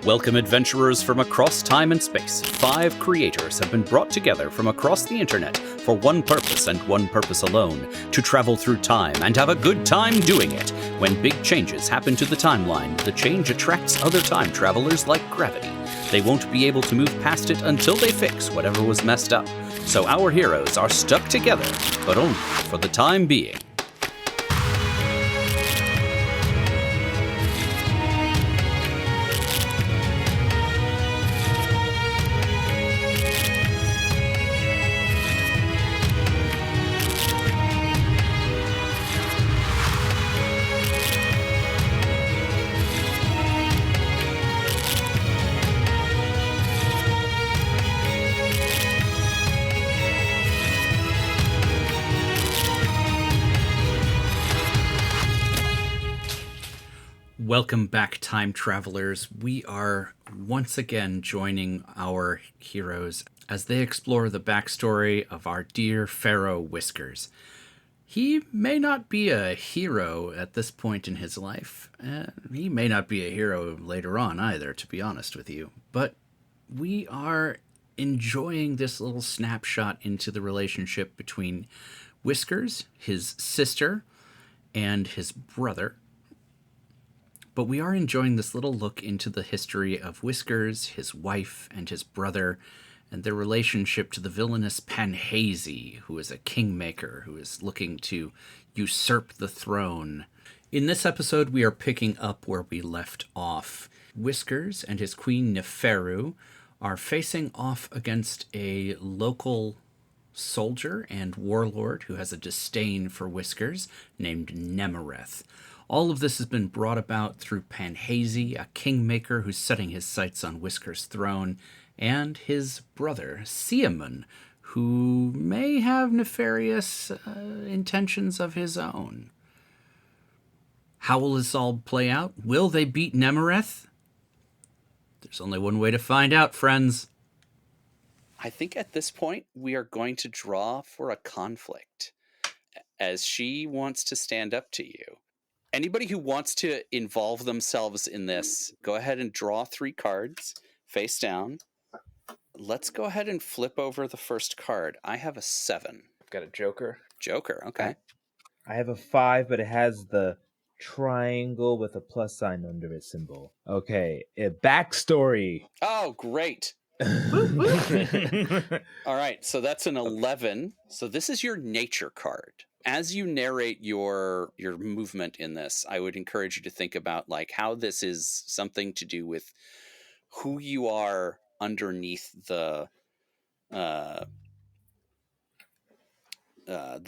Welcome, adventurers from across time and space. 5 creators have been brought together from across the internet for one purpose and one purpose alone: to travel through time and have a good time doing it. When big changes happen to the timeline, the change attracts other time travelers like gravity. They won't be able to move past it until they fix whatever was messed up. So our heroes are stuck together, but only for the time being. Welcome back, time travelers. We are once again joining our heroes as they explore the backstory of our dear Pharaoh Whiskers. He may not be a hero at this point in his life. He may not be a hero later on either, to be honest with you. But we are enjoying this little snapshot into the relationship between Whiskers, his sister, and his brother. But we are enjoying this little look into the history of Whiskers, his wife, and his brother, and their relationship to the villainous Panhesy, who is a kingmaker who is looking to usurp the throne. In this episode, we are picking up where we left off. Whiskers and his queen Nemereth are facing off against a local soldier and warlord who has a disdain for Whiskers named Nemereth. All of this has been brought about through Panhesy, a kingmaker who's setting his sights on Whiskers' throne, and his brother, Seaman, who may have nefarious intentions of his own. How will this all play out? Will they beat Nemereth? There's only one way to find out, friends. I think at this point we are going to draw for a conflict, as she wants to stand up to you. Anybody who wants to involve themselves in this, go ahead and draw 3 cards face down. Let's go ahead and flip over the first card. I have a 7. I've got a joker. Joker, okay. I have a 5, but it has the triangle with a plus sign under its symbol. Okay, a backstory. Oh, great. All right, so that's an 11. So this is your nature card. As you narrate your movement in this, I would encourage you to think about like how this is something to do with who you are underneath the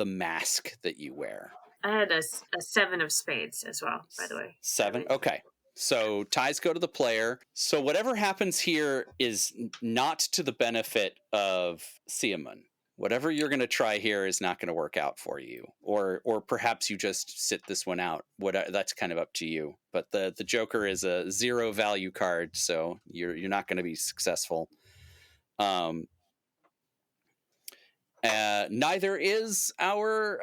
mask that you wear. I had a 7 of spades as well, by the way. 7? Okay. So ties go to the player. So whatever happens here is not to the benefit of Seaman. Whatever you're going to try here is not going to work out for you. Or perhaps you just sit this one out. That's kind of up to you. But the Joker is a 0 value card, so you're not going to be successful. Neither is our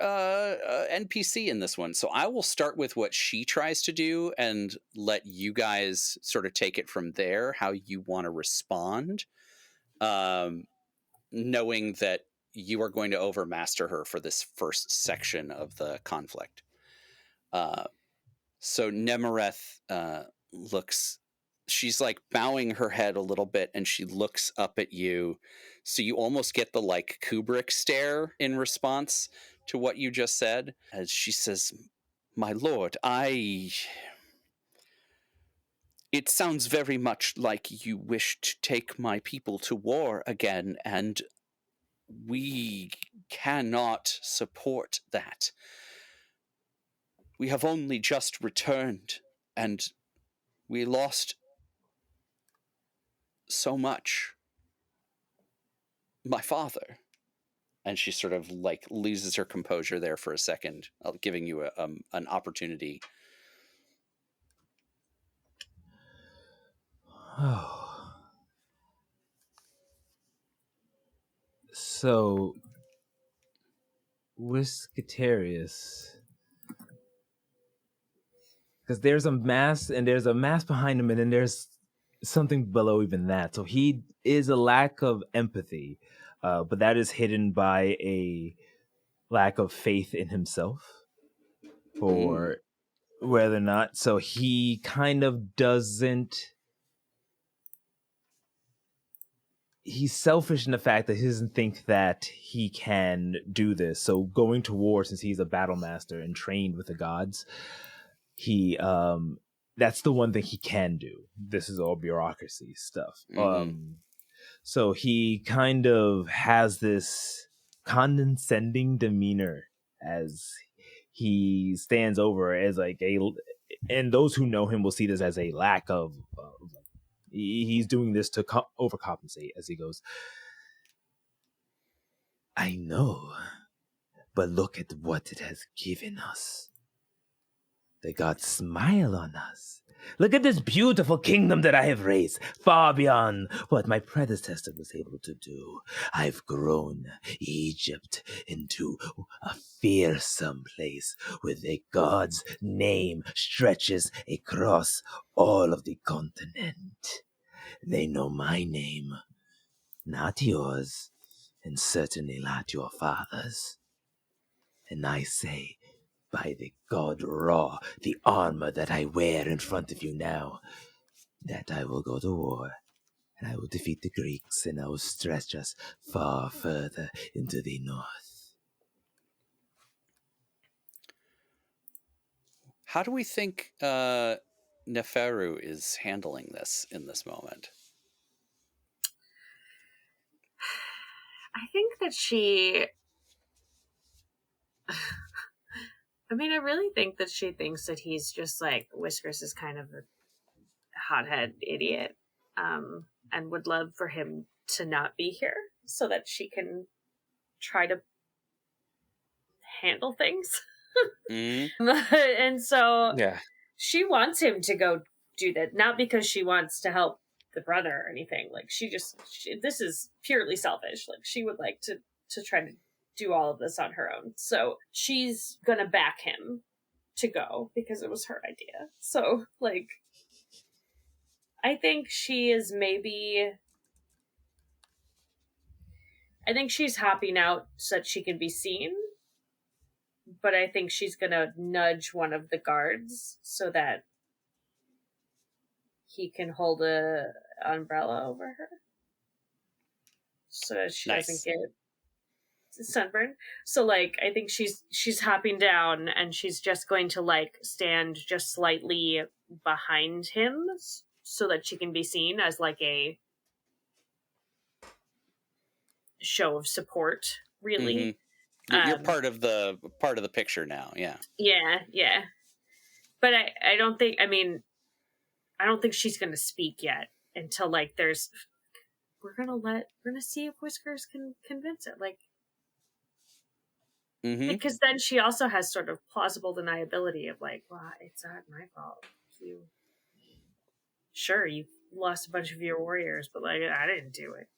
NPC in this one. So I will start with what she tries to do and let you guys sort of take it from there, how you want to respond, knowing that you are going to overmaster her for this first section of the conflict. So Nemereth looks... She's like bowing her head a little bit and she looks up at you. So you almost get the like Kubrick stare in response to what you just said. As she says, "My lord, it sounds very much like you wish to take my people to war again, and we cannot support that. We have only just returned and we lost so much. My father." And she sort of like loses her composure there for a second, giving you an opportunity. Oh. So, Whisketarius. Because there's a mask, and there's a mask behind him, and then there's something below even that. So he is a lack of empathy, but that is hidden by a lack of faith in himself for whether or not. So he kind of doesn't. He's selfish in the fact that he doesn't think that he can do this. So going to war, since he's a battle master and trained with the gods, he that's the one thing he can do. This is all bureaucracy stuff. So he kind of has this condescending demeanor as he stands over as like a, and those who know him will see this as a lack of he's doing this to overcompensate. As he goes, I know, but look at what it has given us. The gods smile on us. Look at this beautiful kingdom that I have raised, far beyond what my predecessor was able to do. I've grown Egypt into a fearsome place where the god's name stretches across all of the continent. They know my name, not yours, and certainly not your father's. And I say, by the god Ra, the armor that I wear in front of you now, that I will go to war, and I will defeat the Greeks, and I will stretch us far further into the north. How do we think Neferu is handling this in this moment? I think that she. I mean, I really think that she thinks that he's just like Whiskers is kind of a hothead idiot, and would love for him to not be here so that she can try to handle things. And so Yeah. she wants him to go do that, not because she wants to help the brother or anything. Like this is purely selfish. Like she would like to try to do all of this on her own. So she's gonna back him to go because it was her idea. So like, I think she is maybe. I think she's happy now so that she can be seen, but I think she's gonna nudge one of the guards so that he can hold a umbrella over her, so that she doesn't get sunburn. So like, I think she's hopping down and she's just going to like stand just slightly behind him so that she can be seen as like a show of support. Really, you're part of the picture now. Yeah. But I don't think. I mean, I don't think she's going to speak yet until like there's. We're gonna see if Whiskers can convince it. Like. Because then she also has sort of plausible deniability of like, well, it's not my fault. You lost a bunch of your warriors, but like I didn't do it.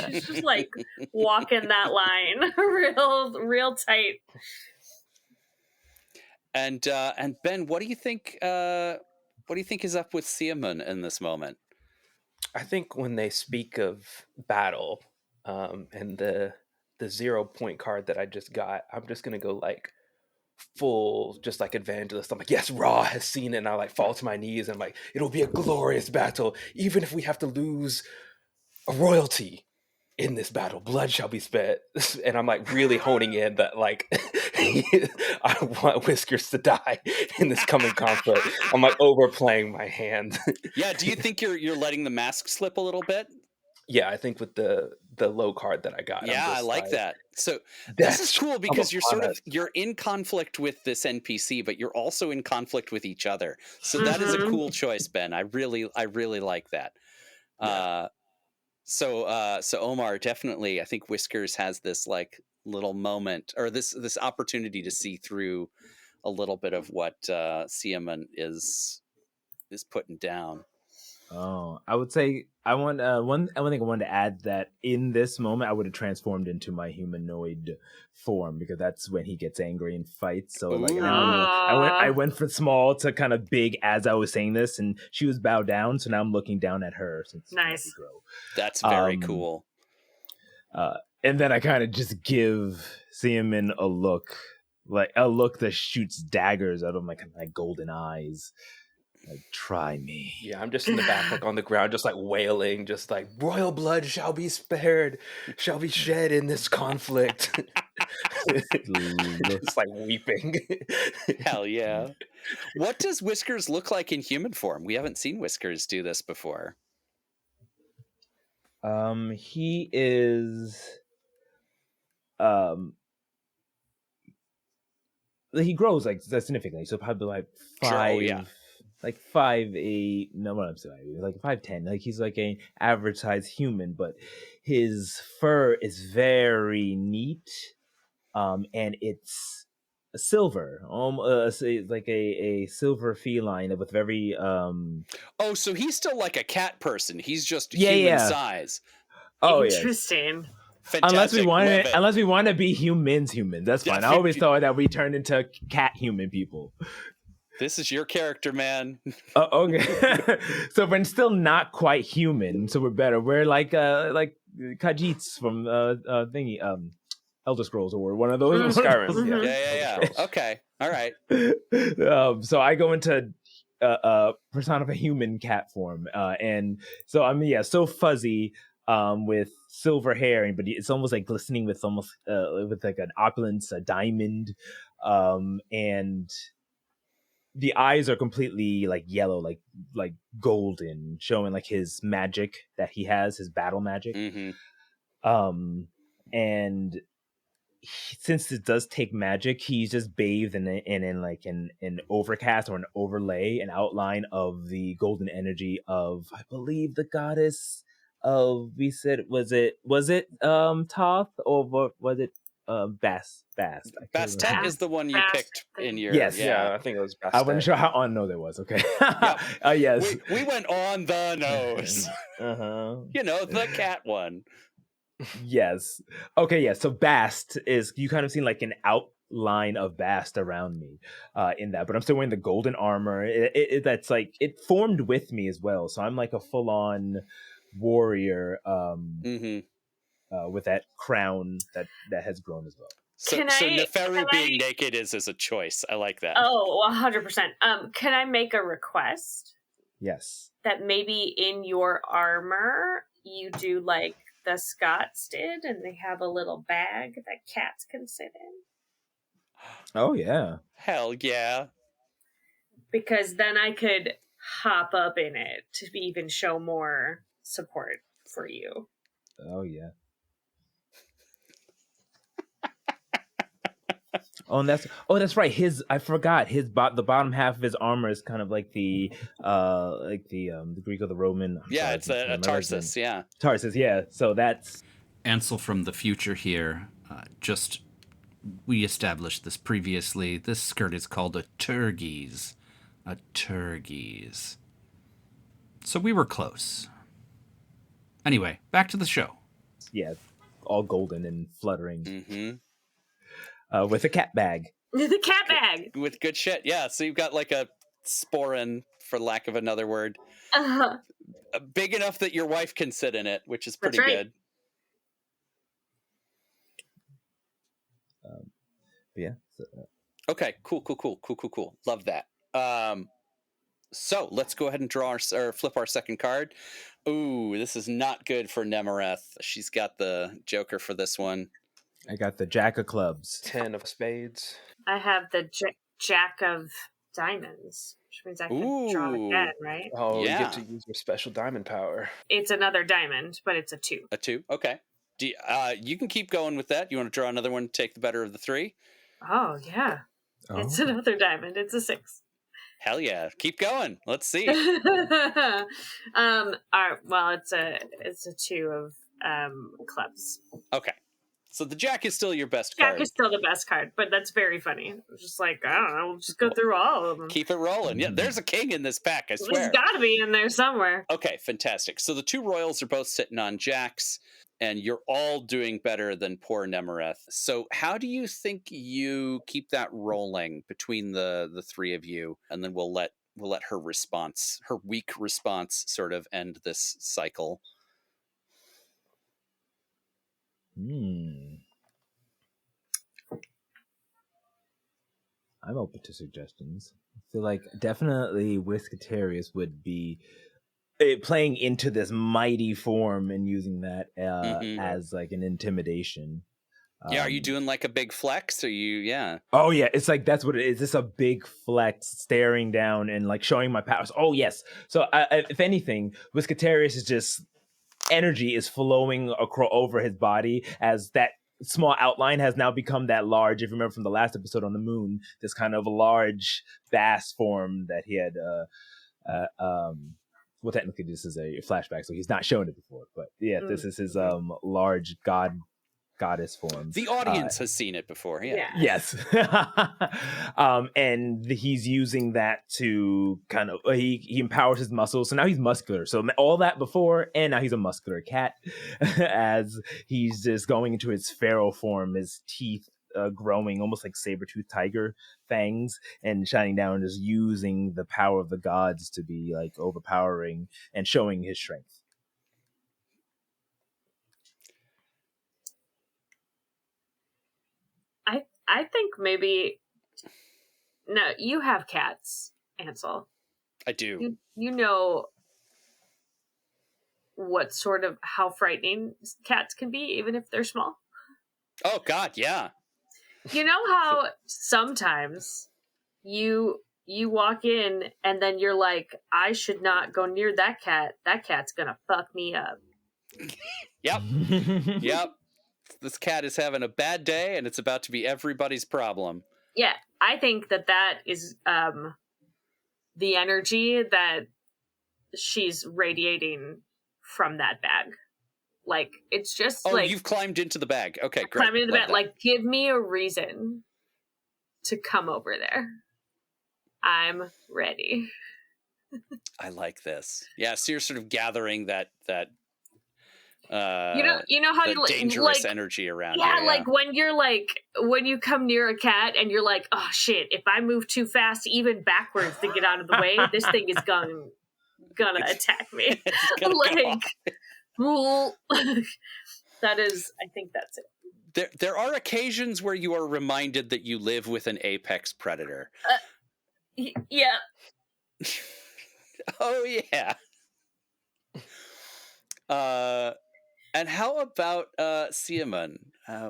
She's just like walking that line real tight. And Ben, what do you think? What do you think is up with Siamon in this moment? I think when they speak of battle, and the 0 point card that I just got, I'm just gonna go like full, just like evangelist. I'm like, yes, Ra has seen it, and I like fall to my knees and I'm like, it'll be a glorious battle, even if we have to lose a royalty in this battle. Blood shall be sped. And I'm like really honing in that like I want Whiskers to die in this coming conflict. I'm like overplaying my hand. Yeah, do you think you're letting the mask slip a little bit? Yeah, I think with the low card that I got. Yeah, I like that. So this is cool because you're in conflict with this NPC, but you're also in conflict with each other. So that is a cool choice, Ben. I really like that. Yeah. So Omar, definitely, I think Whiskers has this like little moment, or this opportunity to see through a little bit of what Siamon is putting down. Oh, I would say I want one thing I wanted to add that in this moment I would have transformed into my humanoid form because that's when he gets angry and fights. So like now I went from small to kind of big as I was saying this, and she was bowed down, so now I'm looking down at her since Nice. we grow. That's very cool. And then I kind of just give Seaman a look that shoots daggers out of my golden eyes. Like, try me. Yeah, I'm just in the back, like on the ground, just like wailing, just like royal blood shall be spared, shall be shed in this conflict. Just like weeping. Hell yeah. What does Whiskers look like in human form? We haven't seen Whiskers do this before. He is he grows like significantly, so probably like 5 like 5'8", no, what I'm saying, like 5'10". Like he's like an average size human, but his fur is very neat, and it's silver, like a silver feline with very Oh, so he's still like a cat person. He's just Yeah, human yeah. size. Oh yes. Interesting. Fantastic. Unless we want to be humans, that's fine. I always thought that we turned into cat human people. This is your character, man. Okay. So we're still not quite human, so we're better. We're like Khajiits from thingy Elder Scrolls, or one of those. Skyrim. Mhm. Yeah. Okay. All right. So I go into personify human cat form, and so I'm so fuzzy, with silver hair, but it's almost like glistening with almost with like an opulence, a diamond, and the eyes are completely like yellow, like golden, showing like his magic that he has, his battle magic. Mm-hmm. And since it does take magic, he's just bathed in like an overcast or an overlay, an outline of the golden energy of, I believe, the goddess of, we said, was it Toth, or was it Bast? Bastet is the one you picked in your... Yes. Yeah, I think it was Bastet. I wasn't sure how on no there was. Okay. Yep. Yes. We went on the nose. You know, the cat one. Yes. Okay, yeah. So Bast is, you kind of seen like an outline of Bast around me in that, but I'm still wearing the golden armor. That's like, it formed with me as well. So I'm like a full-on warrior with that crown that has grown as well. So Neferu being naked is a choice. I like that. Oh, 100%. Can I make a request? Yes. That maybe in your armor, you do like the Scots did, and they have a little bag that cats can sit in. Oh, yeah. Hell yeah. Because then I could hop up in it to even show more support for you. Oh, yeah. That's right. I forgot the bottom half of his armor is kind of like the Greek or the Roman. Yeah, it's a Tarsus. Yeah, Tarsus. Yeah. So that's Ansel from the future here. We established this previously. This skirt is called a turgees. A turgees. So we were close. Anyway, back to the show. Yeah, all golden and fluttering. Mm-hmm. With a cat bag. The cat bag! With good shit, yeah. So you've got like a sporin, for lack of another word. Big enough that your wife can sit in it, which is pretty good. Yeah. Okay, cool. Love that. So let's go ahead and flip our second card. Ooh, this is not good for Nemereth. She's got the Joker for this one. I got the Jack of Clubs. 10 of Spades. I have the Jack of Diamonds, which means I can draw again, right? Oh, yeah. You get to use your special diamond power. It's another diamond, but it's a 2. A 2? Okay. You can keep going with that. You want to draw another one, take the better of the 3? Oh, yeah. Oh. It's another diamond. It's a 6. Hell yeah. Keep going. Let's see. All right, well, it's a 2 of clubs. Okay. So the Jack is still your best Jack card. is still the best card, but that's very funny. It's just like, I don't know, we'll just go through all of them. Keep it rolling. Yeah, there's a king in this pack, I swear. There's got to be in there somewhere. Okay, fantastic. So the two royals are both sitting on Jacks, and you're all doing better than poor Nemereth. So how do you think you keep that rolling between the three of you, and then we'll let her response, her weak response, sort of end this cycle. I'm open to suggestions. I feel like definitely Whisketarius would be playing into this mighty form and using that as like an intimidation. Yeah, are you doing like a big flex? Are you, yeah. Oh yeah, it's like that's what it is. It's a big flex, staring down and like showing my powers. Oh yes. So if anything, Whisketarius is just energy is flowing over his body as that small outline has now become that large. If you remember from the last episode on the moon, this kind of large, vast form that he had. Well, technically, this is a flashback, so he's not shown it before. But yeah, this is his large goddess form. The audience has seen it before. Yeah. Yes. And he's using that to kind of he empowers his muscles, so now he's muscular. So all that before, and now he's a muscular cat as he's just going into his pharaoh form, his teeth growing almost like saber-toothed tiger fangs and shining down, and just using the power of the gods to be like overpowering and showing his strength. I think maybe no, you have cats, Ansel. I do. You know what sort of how frightening cats can be, even if they're small. Oh God, yeah. You know how sometimes you walk in and then you're like, I should not go near that cat. That cat's gonna fuck me up. Yep. Yep. This cat is having a bad day and it's about to be everybody's problem. Yeah, I think that is the energy that she's radiating from that bag. Like, it's just like... you've climbed into the bag. Okay, great. Climbed into the bag. Like, give me a reason to come over there. I'm ready. I like this. Yeah, so you're sort of gathering that you know how you dangerous like, energy around yeah, you. Yeah, like when you come near a cat and you're like, oh shit, if I move too fast, even backwards to get out of the way, this thing is gonna attack me. That is, I think that's it. There are occasions where you are reminded that you live with an apex predator. Yeah. Oh yeah. And how about Siamon?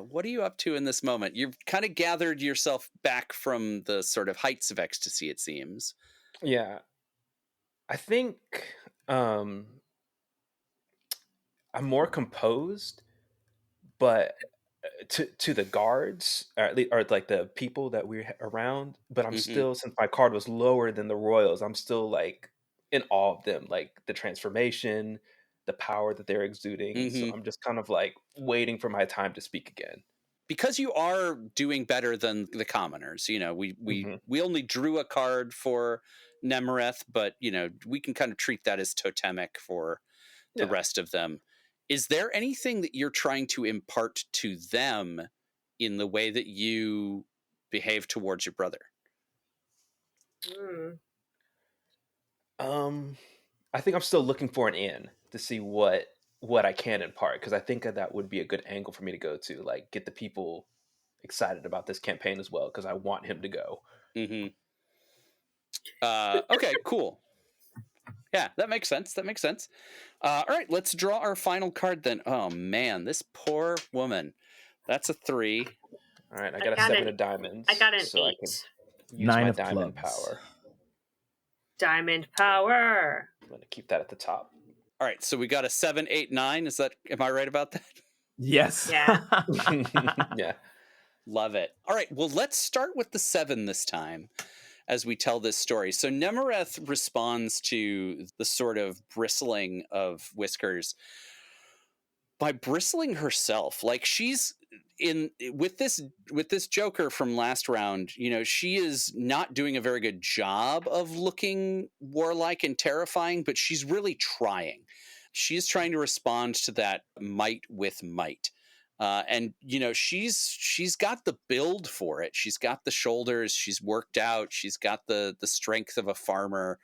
What are you up to in this moment? You've kind of gathered yourself back from the sort of heights of ecstasy, it seems. Yeah. I think I'm more composed, but to the guards, or like the people that we're around, but I'm still, since my card was lower than the royals, I'm still like in awe of them, like the transformation, the power that they're exuding. So I'm just kind of like waiting for my time to speak again. Because you are doing better than the commoners, you know, we only drew a card for Nemereth, but you know, we can kind of treat that as totemic for the rest of them. Is there anything that you're trying to impart to them in the way that you behave towards your brother? I think I'm still looking for an in to see what I can impart, because I think that would be a good angle for me to go to, like get the people excited about this campaign as well, because I want him to go. Okay, cool. Yeah, that makes sense. All right, let's draw our final card then. Oh man, this poor woman. That's a 3. All right, I got a 7 of diamonds. I got an 8. I can use 9 my of diamond clubs. power. Diamond power. I'm going to keep that at the top. All right, so we got a 7, 8, 9. Am I right about that? Yes. Yeah. Yeah. Love it. All right, well, let's start with the 7 this time as we tell this story. So Nemereth responds to the sort of bristling of Whiskers by bristling herself. Like, she's with this Joker from last round, she is not doing a very good job of looking warlike and terrifying, but she's really trying. She is trying to respond to that might with might. And she's got the build for it. She's got the shoulders. She's worked out. She's got the strength of a farmer,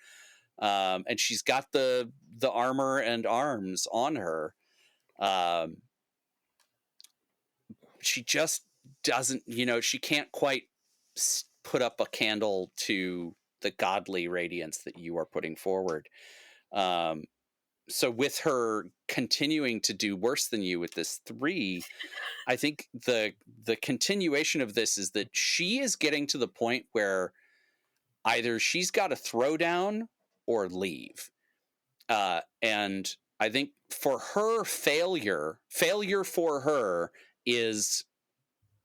and she's got the armor and arms on her. She just doesn't. She can't quite put up a candle to the godly radiance that you are putting forward. So with her continuing to do worse than you with this 3, I think the continuation of this is that she is getting to the point where either she's got to throw down or leave. And I think for her, failure for her is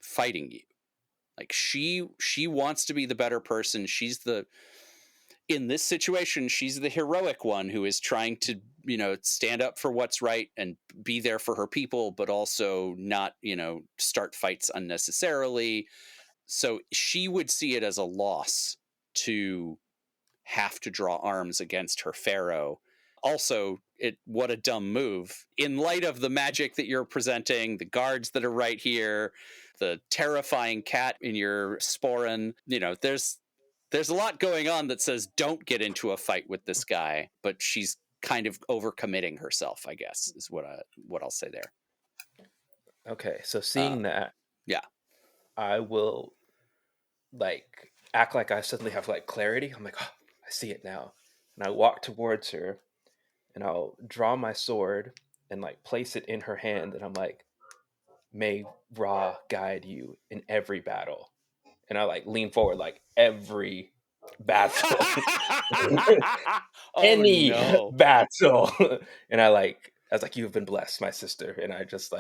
fighting you. Like she wants to be the better person. In this situation, she's the heroic one who is trying to, stand up for what's right and be there for her people, but also not, start fights unnecessarily. So she would see it as a loss to have to draw arms against her Pharaoh. Also, what a dumb move. In light of the magic that you're presenting, the guards that are right here, the terrifying cat in your sporran, there's a lot going on that says don't get into a fight with this guy, but she's kind of overcommitting herself, I guess, is what I'll say there. Okay, so seeing that, yeah, I will act like I suddenly have clarity. I'm like, oh, I see it now, and I walk towards her, and I'll draw my sword and place it in her hand, and I'm like, may Ra guide you in every battle. And I lean forward every battle. Any battle. And I was like, you have been blessed, my sister. And I just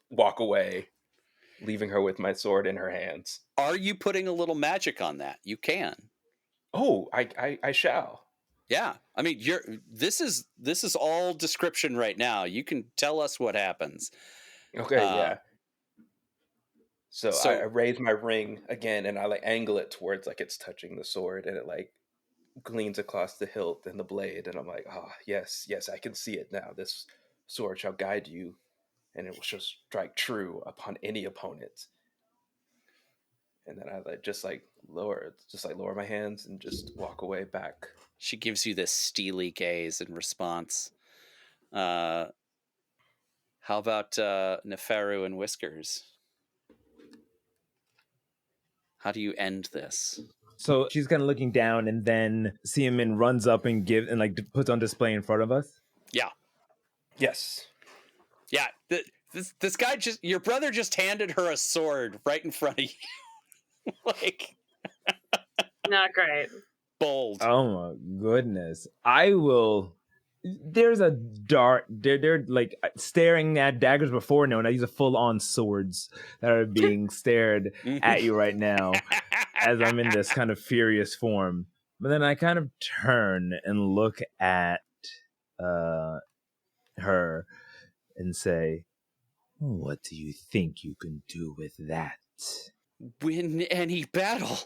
walk away, leaving her with my sword in her hands. Are you putting a little magic on that? You can. Oh, I shall. Yeah. I mean, this is all description right now. You can tell us what happens. Okay, yeah. So I raise my ring again, and I angle it towards it's touching the sword, and it gleams across the hilt and the blade, and I'm like, oh, yes, I can see it now. This sword shall guide you, and it shall strike true upon any opponent. And then I just lower my hands and just walk away back. She gives you this steely gaze in response. How about Neferu and Whiskers? How do you end this? So she's kind of looking down, and then Siamin runs up and puts on display in front of us. Yeah. Yes. Yeah. This guy your brother just handed her a sword right in front of you. Not great. Bold. Oh my goodness. I will. There's a dart. They're staring at daggers before now, and I use a full-on swords that are being stared at you right now as I'm in this kind of furious form. But then I kind of turn and look at her and say, what do you think you can do with that? Win any battle,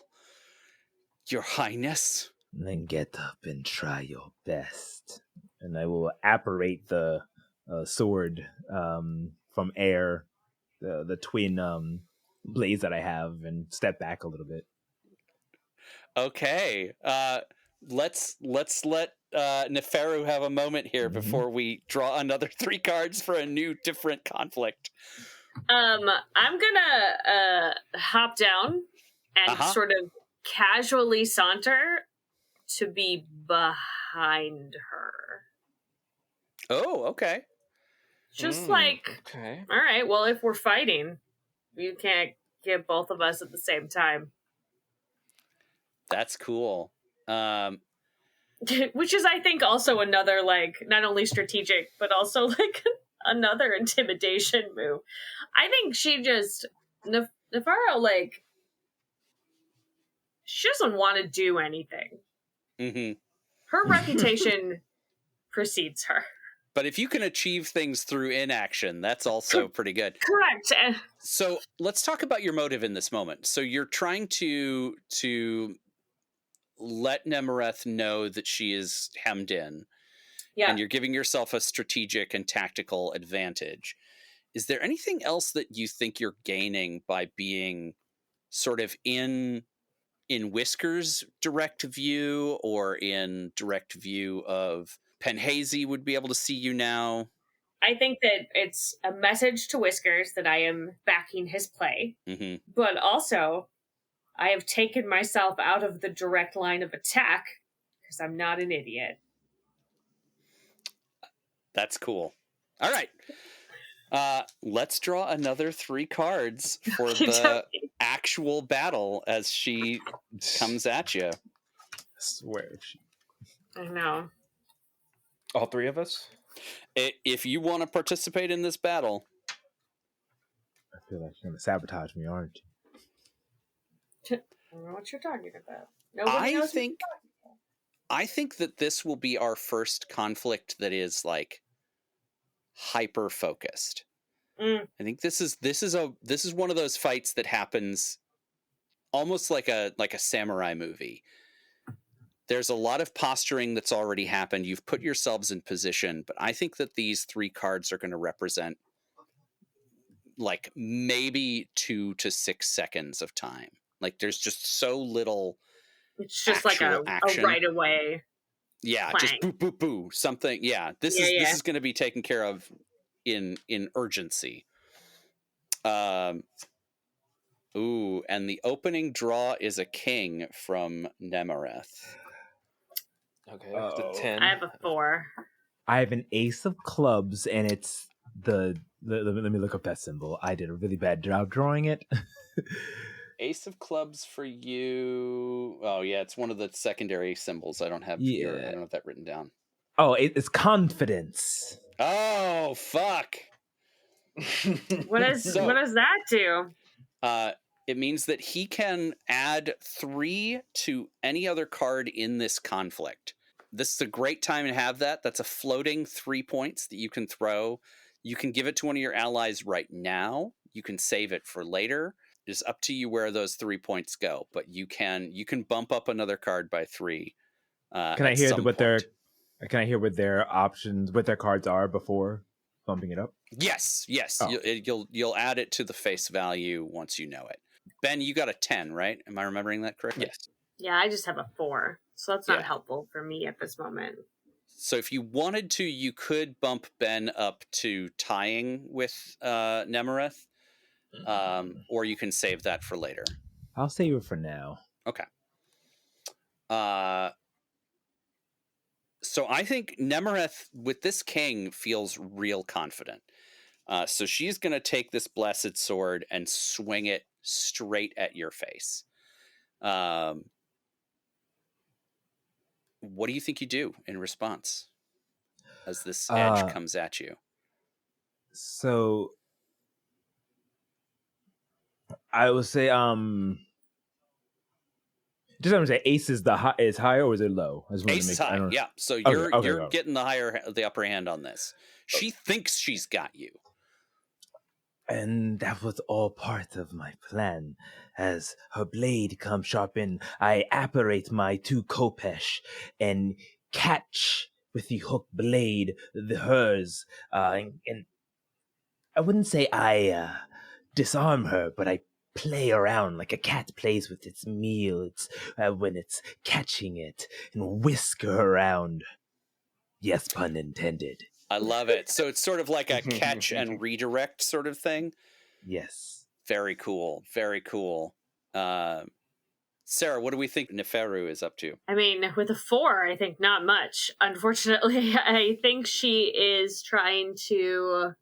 Your Highness. Then get up and try your best. And I will apparate the sword from air, the twin blades that I have, and step back a little bit. Okay. Let's let Neferu have a moment here before we draw another 3 cards for a new, different conflict. I'm gonna hop down and sort of casually saunter to be behind her. Oh, okay. Just okay. All right, well, if we're fighting, you can't get both of us at the same time. That's cool. Which is, I think, also another, not only strategic, but also, another intimidation move. I think she just... Neferu, she doesn't want to do anything. Mm-hmm. Her reputation precedes her. But if you can achieve things through inaction, that's also pretty good. Correct. So let's talk about your motive in this moment. So you're trying to let Nemereth know that she is hemmed in, and you're giving yourself a strategic and tactical advantage. Is there anything else that you think you're gaining by being sort of in Whiskers' direct view, or in direct view of Panhesy would be able to see you now? I think that it's a message to Whiskers that I am backing his play, but also I have taken myself out of the direct line of attack because I'm not an idiot. That's cool. All right. Let's draw another 3 cards for the actual battle as she comes at you. I swear. I know. All 3 of us? If you want to participate in this battle. I feel like you're going to sabotage me, aren't you? I don't know what you're talking about. I think that this will be our first conflict that is like hyper focused. I think this is one of those fights that happens almost like a samurai movie. There's a lot of posturing that's already happened. You've put yourselves in position, but I think that these 3 cards are going to represent like maybe 2 to 6 seconds of time. Like there's just so little. It's just like a right away. Yeah, clang. just boo boo boo something. Yeah, this is going to be taken care of in urgency. Ooh, and the opening draw is a king from Nemereth. Okay, the 10. I have a 4. I have an ace of clubs, and it's let me look up that symbol. I did a really bad job drawing it. Ace of clubs for you. Oh yeah, it's one of the secondary symbols. I don't have I don't have that written down. Oh, it's confidence. Oh fuck. What does that do? It means that he can add 3 to any other card in this conflict. This is a great time to have that. That's a floating 3 points that you can throw. You can give it to one of your allies right now. You can save it for later. It's up to you where those 3 points go, but you can bump up another card by 3. Can I hear what their options, what their cards are before bumping it up? Yes. Oh. You'll add it to the face value once you know it. Ben, you got a 10, right? Am I remembering that correctly? Yes. Yeah, I just have a 4, so that's not helpful for me at this moment. So if you wanted to, you could bump Ben up to tying with Nemereth, or you can save that for later. I'll save it for now. Okay. So I think Nemereth, with this king, feels real confident. So she's going to take this blessed sword and swing it straight at your face. What do you think you do in response as this edge comes at you? So I would say, just want to say, ace is is higher or is it low? Ace is high, yeah. So you're getting the upper hand on this. She thinks she's got you. And that was all part of my plan. As her blade comes sharp in, I apparate my 2 kopesh and catch with the hook blade hers. And I wouldn't say I disarm her, but I play around like a cat plays with its meal. It's when it's catching it and whisk her around. Yes, pun intended. I love it. So it's sort of like a catch and redirect sort of thing. Yes. Very cool. Very cool. Sarah, what do we think Neferu is up to? I mean, with a 4, I think not much. Unfortunately, I think she is trying to...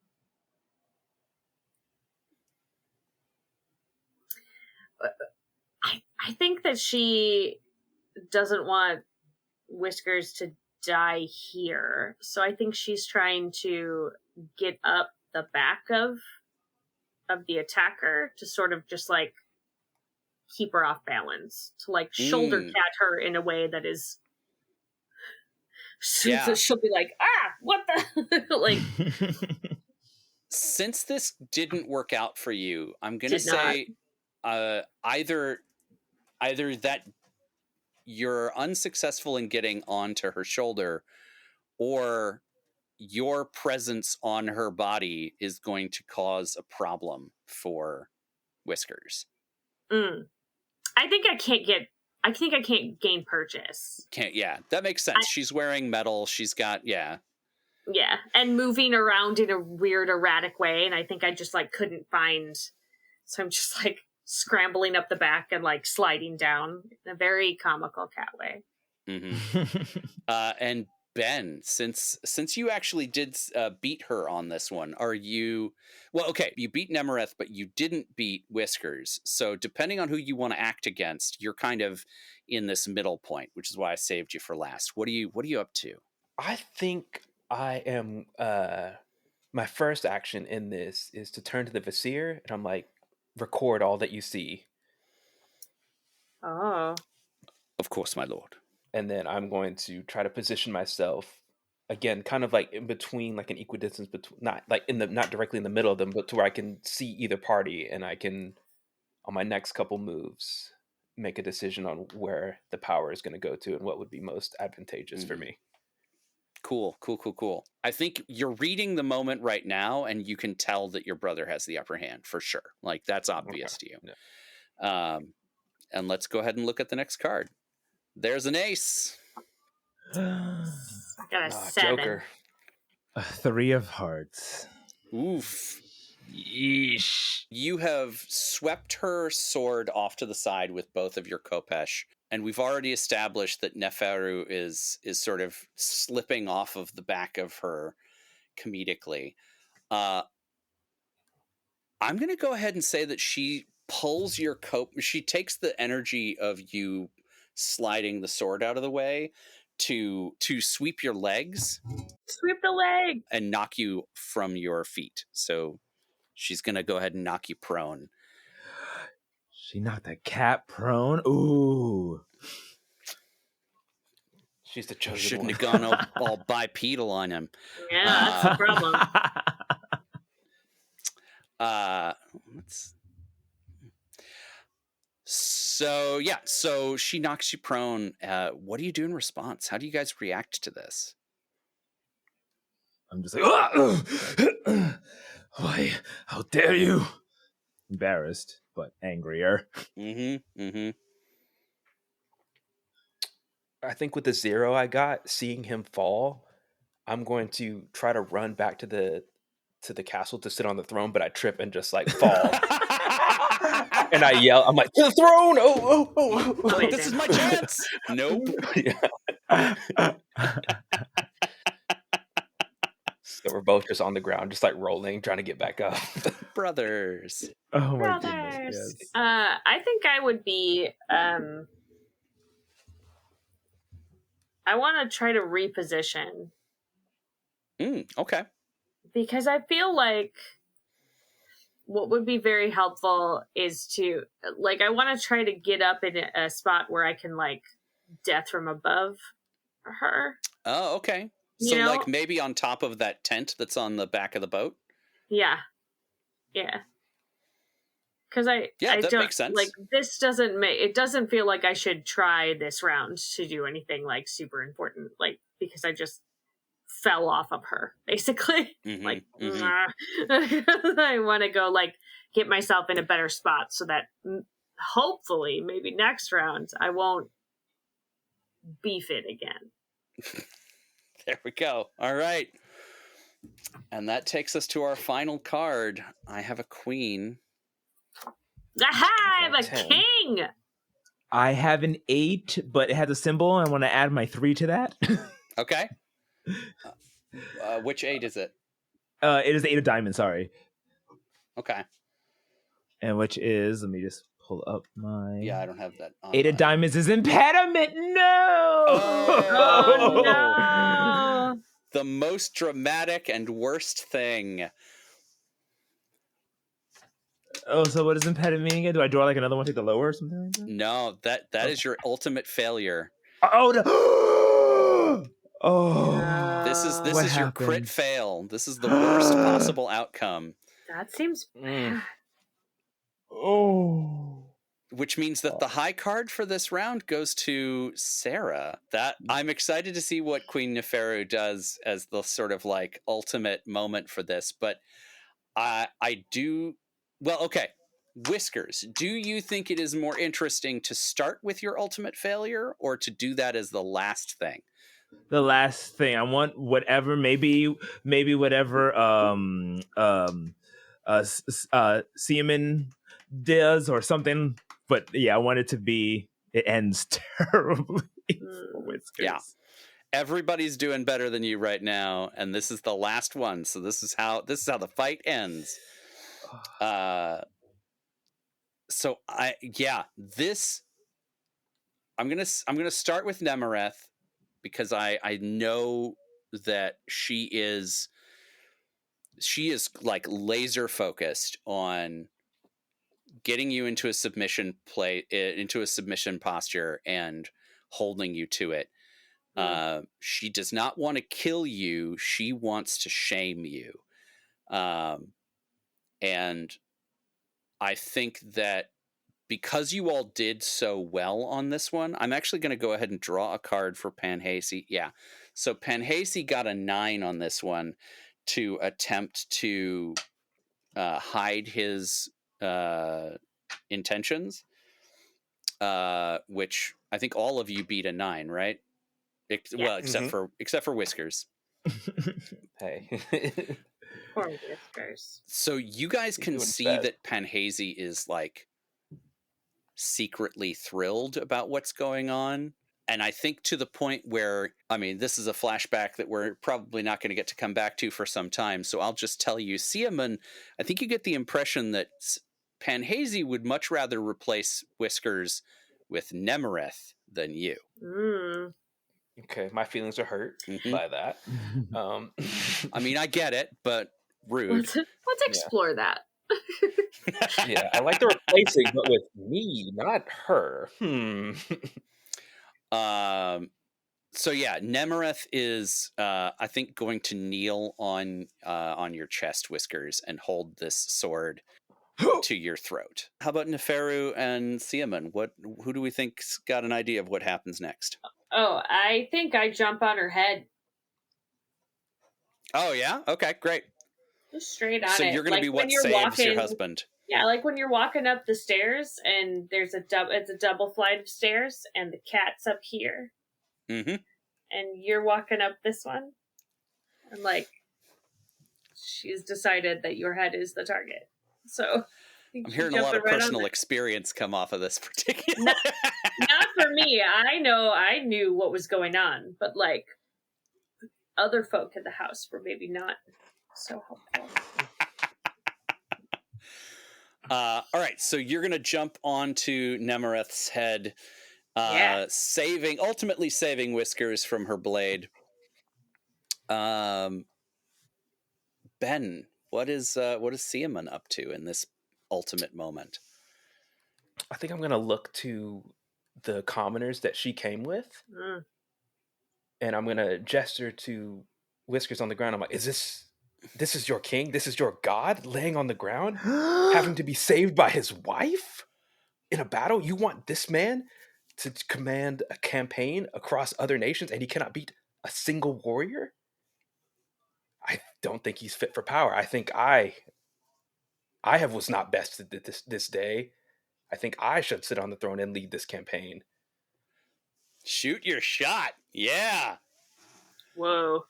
I think that she doesn't want Whiskers to die here. So I think she's trying to get up the back of the attacker to sort of just like keep her off balance, to like shoulder cat her in a way that is Yeah. So she'll be like, what the like. Since this didn't work out for you, I'm gonna Did not. say either that you're unsuccessful in getting onto her shoulder, or your presence on her body is going to cause a problem for Whiskers. I think I can't gain purchase. Yeah, that makes sense. She's wearing metal. She's got, yeah, and moving around in a weird, erratic way, and I think I just like couldn't find. So I'm just like scrambling up the back and like sliding down in a very comical cat way. And Ben, since you actually did beat her on this one, are you... Well, okay, you beat Nemereth, but you didn't beat Whiskers. So depending on who you want to act against, you're kind of in this middle point, which is why I saved you for last. What are you up to? I think I am... my first action in this is to turn to the vizier, and I'm like, record all that you see. Oh. Of course, my lord. And then I'm going to try to position myself again, kind of like in between, like an equidistance between, not directly in the middle of them, but to where I can see either party, and I can, on my next couple moves, make a decision on where the power is going to go to and what would be most advantageous for me. Cool. I think you're reading the moment right now, and you can tell that your brother has the upper hand for sure. Like, that's obvious to you. Yeah. And let's go ahead and look at the next card. There's an ace. I got a 7. Joker. A 3 of hearts. Oof. Yeesh. You have swept her sword off to the side with both of your Kopesh, and we've already established that Neferu is sort of slipping off of the back of her comedically. I'm going to go ahead and say that she pulls your she takes the energy of you sliding the sword out of the way to sweep your legs. Sweep the leg! And knock you from your feet. So she's going to go ahead and knock you prone. She knocked a cat prone? Ooh. She's the chosen Shouldn't one. have gone all bipedal on him. Yeah, that's the problem. So she knocks you prone. What do you do in response? How do you guys react to this? I'm just like, why? How dare you? Embarrassed, but angrier. I think with the 0 I got, seeing him fall, I'm going to try to run back to the castle to sit on the throne, but I trip and just like fall. And I yell, I'm like, to the throne! Oh. This is my chance! Nope. So we're both just on the ground, just like rolling, trying to get back up. Brothers. Oh my Brothers. goodness. Yes. I think I would be... I want to try to reposition. Okay. Because I feel like what would be very helpful is to, like, I want to try to get up in a spot where I can, like, death from above her. Oh, okay. So, like, maybe on top of that tent that's on the back of the boat? Yeah. Because I that don't, makes sense. like, this doesn't it doesn't feel like I should try this round to do anything, like, super important, like, because I just fell off of her, basically. I want to go, like, get myself in a better spot so that hopefully, maybe next round, I won't beef it again. There we go. All right. And that takes us to our final card. I have a queen. Aha! I have a 10. king! I have an 8, but it has a symbol. I want to add my 3 to that. Okay. Which 8 is it? It is the 8 of diamonds, sorry. Okay. And which is, let me just pull up my... Yeah, I don't have that. 8 of diamonds is impediment. No! Oh, no! The most dramatic and worst thing. Oh, so what does impediment mean again? Do I draw like another one, take the lower or something like that? No, that is your ultimate failure. Oh, no. Oh, This is what your crit happened? fail. This is the worst possible outcome. That seems bad. Oh. Which means that the high card for this round goes to Sarah. That I'm excited to see what Queen Neferu does as the sort of like ultimate moment for this. But I do. Well, okay. Whiskers, do you think it is more interesting to start with your ultimate failure or to do that as the last thing? The last thing I want, whatever, maybe whatever Seaman does or something, but yeah, I want it to be, it ends terribly for Whiskers. Yeah. Everybody's doing better than you right now, and this is the last one. So this is how the fight ends. So I'm gonna start with Nemereth because I know that she is like laser focused on getting you into a submission posture and holding you to it. She does not want to kill you. She wants to shame you. And I think that because you all did so well on this one, I'm actually going to go ahead and draw a card for Panhesy. Yeah. So Panhesy got a 9 on this one to attempt to hide his intentions, which I think all of you beat a 9, right? Well, except for Whiskers. Hey. Poor Whiskers. So you guys can see that Panhesy is like secretly thrilled about what's going on. And I think to the point where, I mean, this is a flashback that we're probably not going to get to come back to for some time. So I'll just tell you, Siaman, I think you get the impression that Panhesy would much rather replace Whiskers with Nemereth than you. Okay, my feelings are hurt by that. I mean, I get it, but rude. Let's explore that. Yeah, I like the replacing, but with me, not her. So yeah, Nemereth is, I think, going to kneel on your chest, Whiskers, and hold this sword to your throat. How about Neferu and Siaman? Who do we think's got an idea of what happens next? Oh, I think I jump on her head. Oh yeah, okay, great. Just straight on it. So you're going to be what saves your husband. Yeah, like when you're walking up the stairs and there's it's a double flight of stairs and the cat's up here. And you're walking up this one. And like, she's decided that your head is the target. So I'm hearing a lot of personal experience come off of this particular. Not for me. I knew what was going on, but like other folk in the house were maybe not so helpful. All right, so you're going to jump onto Nemereth's head, ultimately saving Whiskers from her blade. Ben, what is Siaman up to in this ultimate moment? I think I'm going to look to the commoners that she came with, and I'm going to gesture to Whiskers on the ground. I'm like, this is your king? This is your god laying on the ground, having to be saved by his wife in a battle? You want this man to command a campaign across other nations and he cannot beat a single warrior? I don't think he's fit for power. I think I was not bested this day. I think I should sit on the throne and lead this campaign. Shoot your shot. Yeah. Whoa.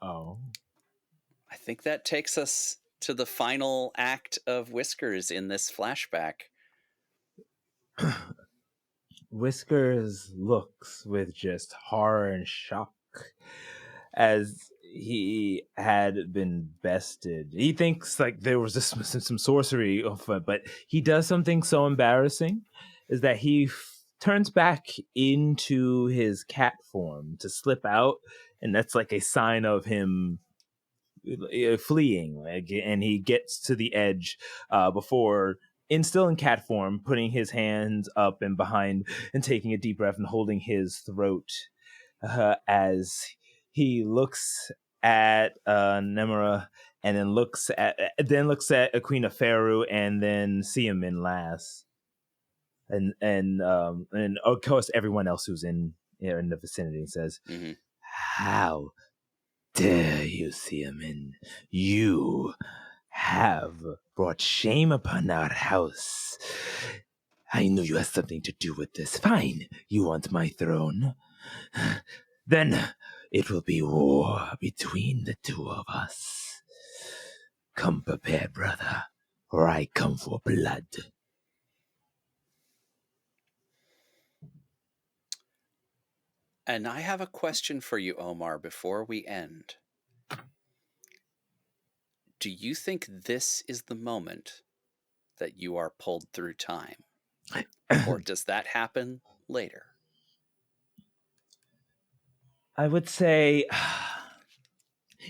Oh. I think that takes us to the final act of Whiskers in this flashback. Whiskers looks with just horror and shock as he had been bested. He thinks like there was some sorcery, but he does something so embarrassing is that he turns back into his cat form to slip out, and that's like a sign of him fleeing. And he gets to the edge before still in cat form, putting his hands up and behind and taking a deep breath and holding his throat as he looks at Nemereth and then looks at Queen of Pharaoh and then Siamin last. And of course everyone else who's in the vicinity says, Mm-hmm. "How dare you, Siamin? You have brought shame upon our house. I knew you had something to do with this. Fine, you want my throne? Then it will be war between the two of us. Come prepared, brother, or I come for blood." And I have a question for you, Omar, before we end. Do you think this is the moment that you are pulled through time? Or does that happen later? I would say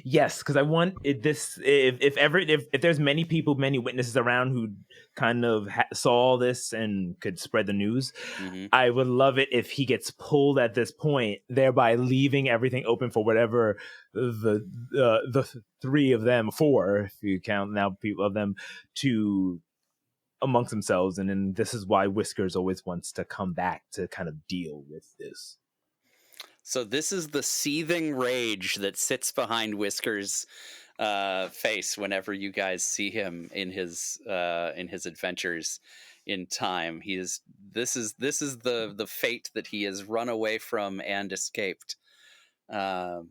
yes, because I want this. If there's many people, many witnesses around who kind of saw this and could spread the news, Mm-hmm. I would love it if he gets pulled at this point, thereby leaving everything open for whatever the three of them, four if you count now people of them, to amongst themselves, and then this is why Whiskers always wants to come back to kind of deal with this. So this is the seething rage that sits behind Whiskers' face whenever you guys see him in his adventures in time. This is the fate that he has run away from and escaped, and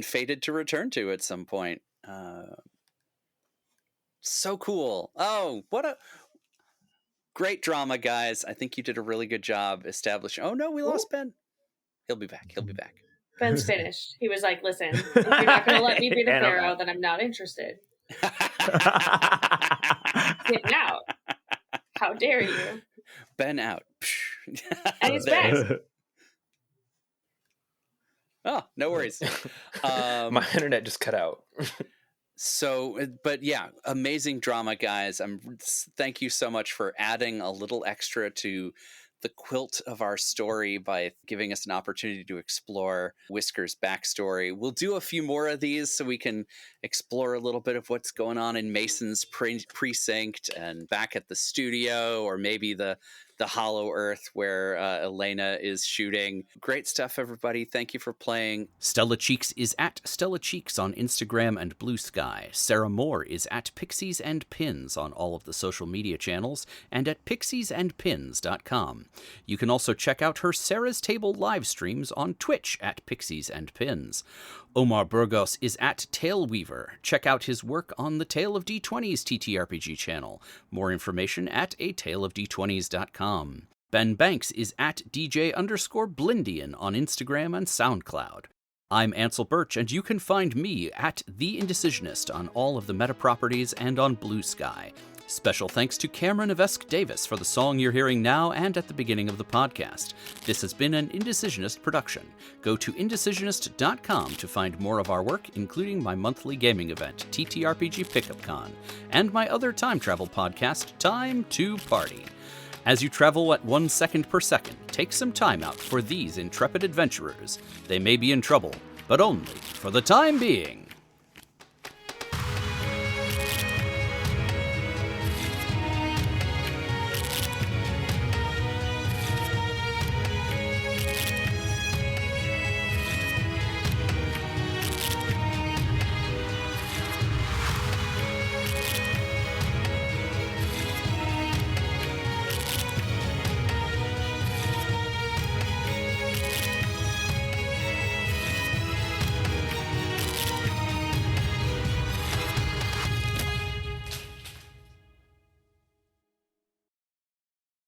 fated to return to at some point. So cool! Oh, what a great drama, guys! I think you did a really good job establishing. Oh no, we lost Ben. He'll be back. Ben's finished. He was like, listen, if you're not going to let me be the Pharaoh, then I'm not interested. Getting out. How dare you? Ben out. And he's back. Oh, no worries. My internet just cut out. So, but yeah, amazing drama, guys. Thank you so much for adding a little extra to the quilt of our story by giving us an opportunity to explore Whiskers' backstory. We'll do a few more of these so we can explore a little bit of what's going on in Mason's precinct and back at the studio, or maybe the Hollow Earth where Elena is shooting. Great stuff, everybody. Thank you for playing. Stella Cheeks is at Stella Cheeks on Instagram and Bluesky. Sarah Moore is at Pixies and Pins on all of the social media channels and at pixiesandpins.com. You can also check out her Sarah's Table live streams on Twitch at Pixies and Pins. Omar Burgos is at Tailweaver. Check out his work on the Tale of D20's TTRPG channel. More information at ataleofd20s.com. Ben Banks is at DJ_Blindian on Instagram and SoundCloud. I'm Ansel Burch, and you can find me at The Indecisionist on all of the meta properties and on Bluesky. Special thanks to Cameron Avesk Davis for the song you're hearing now and at the beginning of the podcast. This has been an Indecisionist production. Go to indecisionist.com to find more of our work, including my monthly gaming event, TTRPG Pickup Con, and my other time travel podcast, Time to Party. As you travel at 1 second per second, take some time out for these intrepid adventurers. They may be in trouble, but only for the time being.